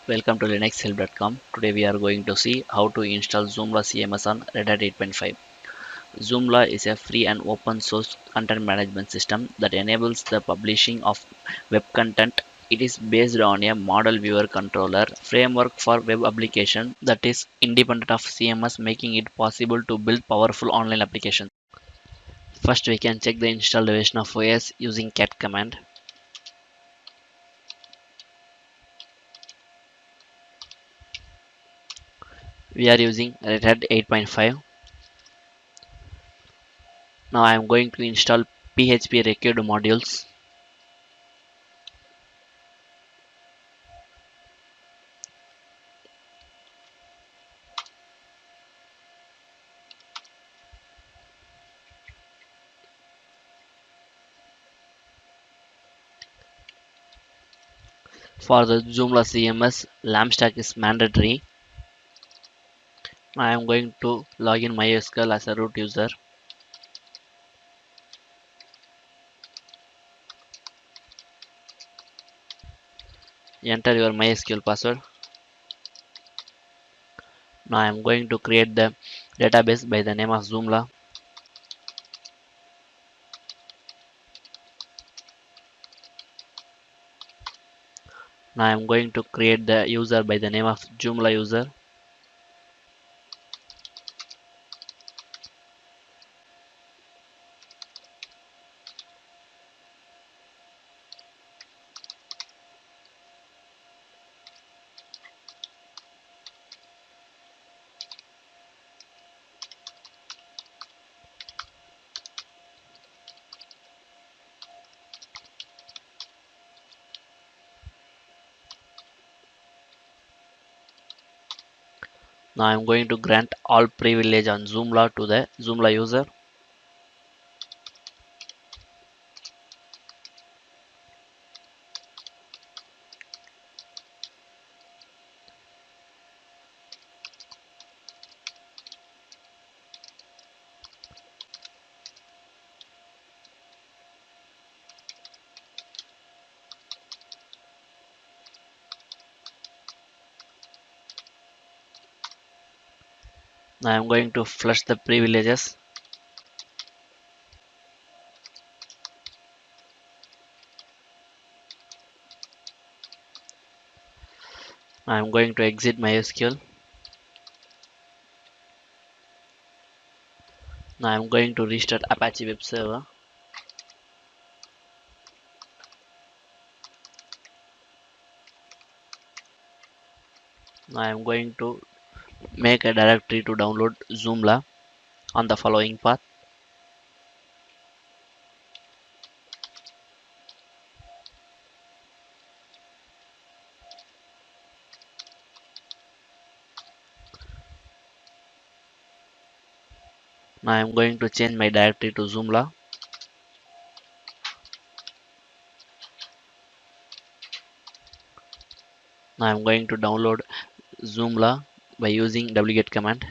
Welcome to linuxhelp.com. Today we are going to see how to install Joomla CMS on Red Hat 8.5. Joomla is a free and open source content management system that enables the publishing of web content. It is based on a model viewer controller framework for web application that is independent of CMS, making it possible to build powerful online applications. First, we can check the installed version of OS using cat command. We are using Red Hat 8.5. Now I am going to install PHP required modules. For the Joomla CMS, LAMP stack is mandatory. I am going to log in MySQL as a root user. Enter your MySQL password. Now I am going to create the database by the name of Joomla. Now I am going to create the user by the name of Joomla user. Now I am going to grant all privilege on Joomla to the Joomla user. Now I am going to flush the privileges. I am going to exit MySQL. Now I am going to restart Apache web server. Now I am going to make a directory to download Joomla on the following path. Now I am going to change my directory to Joomla. Now I am going to download Joomla by using wget command.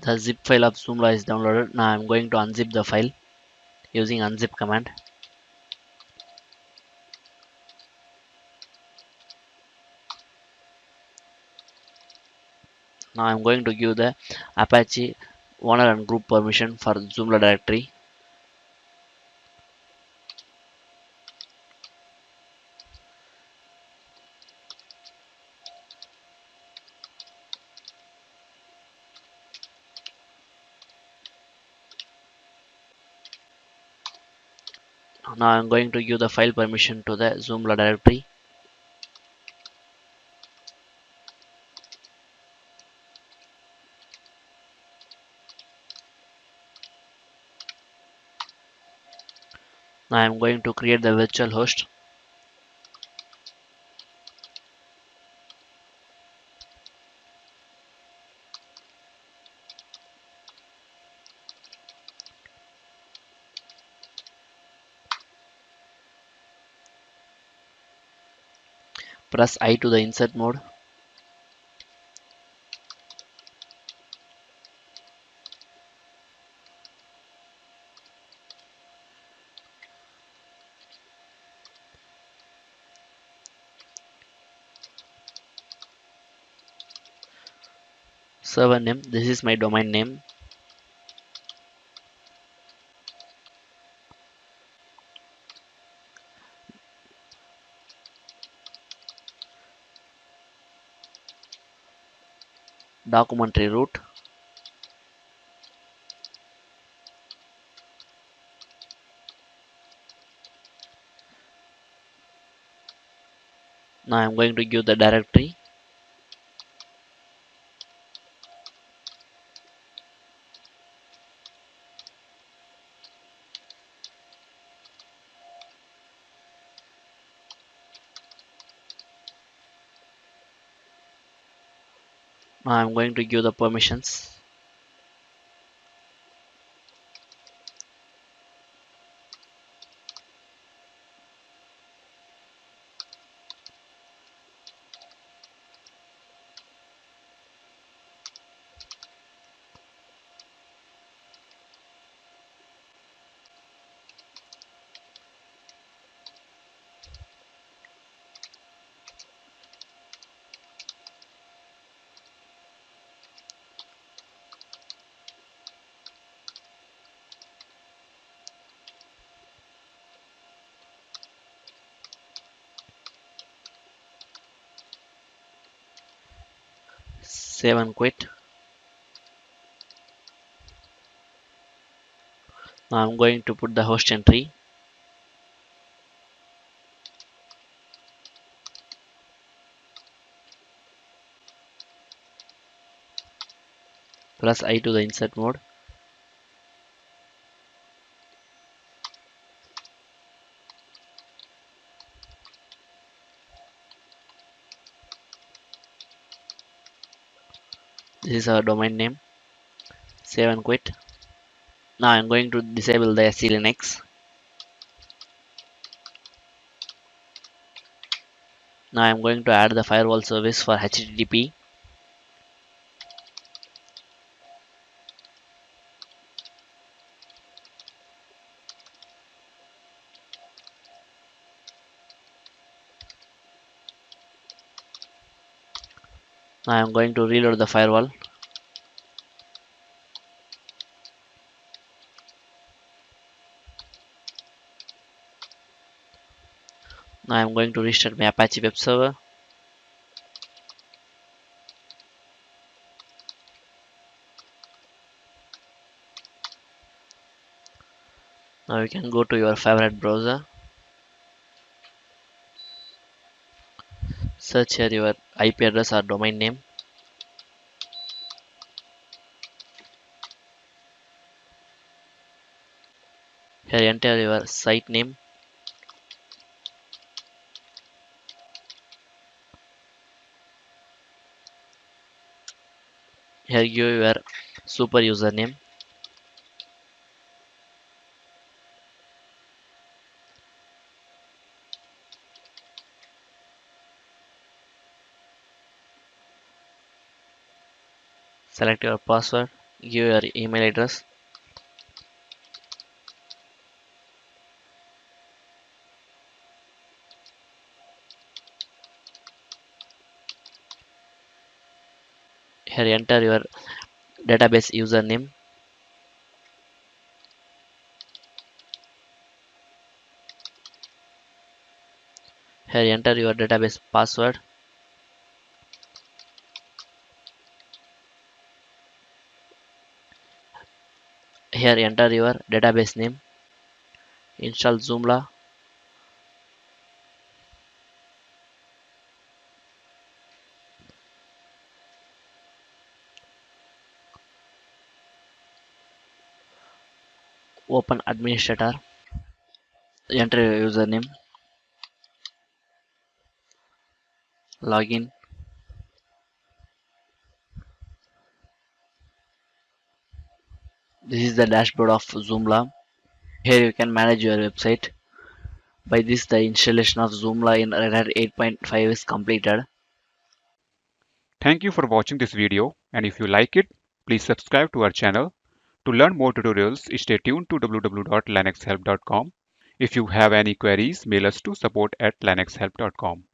The zip file of Joomla is downloaded. Now I am going to unzip the file using unzip command. Now I am going to give the Apache owner and group permission for Joomla directory. Now I am going to give the file permission to the Joomla directory. Now I am going to create the virtual host. Press I to the insert mode. Server name, this is my domain name. Documentary root. Now I'm going to give the directory. Now I'm going to give the permissions. Save and quit. Now I'm going to put the host entry. Press I to the insert mode. This is our domain name. Save and quit. Now I'm going to disable the SC Linux. Now I'm going to add the firewall service for HTTP. Now I'm going to reload the firewall. Now I'm going to restart my Apache web server. Now you can go to your favorite browser. Search here your IP address or domain name. Here enter your site name. Here give your super username. Select your password. Give your email address. Here enter your database username. Here enter your database password. Here enter your database name. Install Joomla. Open administrator. Enter your username. Login. This is the dashboard of Joomla. Here you can manage your website. By this, the installation of Joomla in Red Hat 8.5 is completed. Thank you for watching this video, and if you like it, please subscribe to our channel. To learn more tutorials, stay tuned to www.linuxhelp.com. If you have any queries, mail us to support@linuxhelp.com.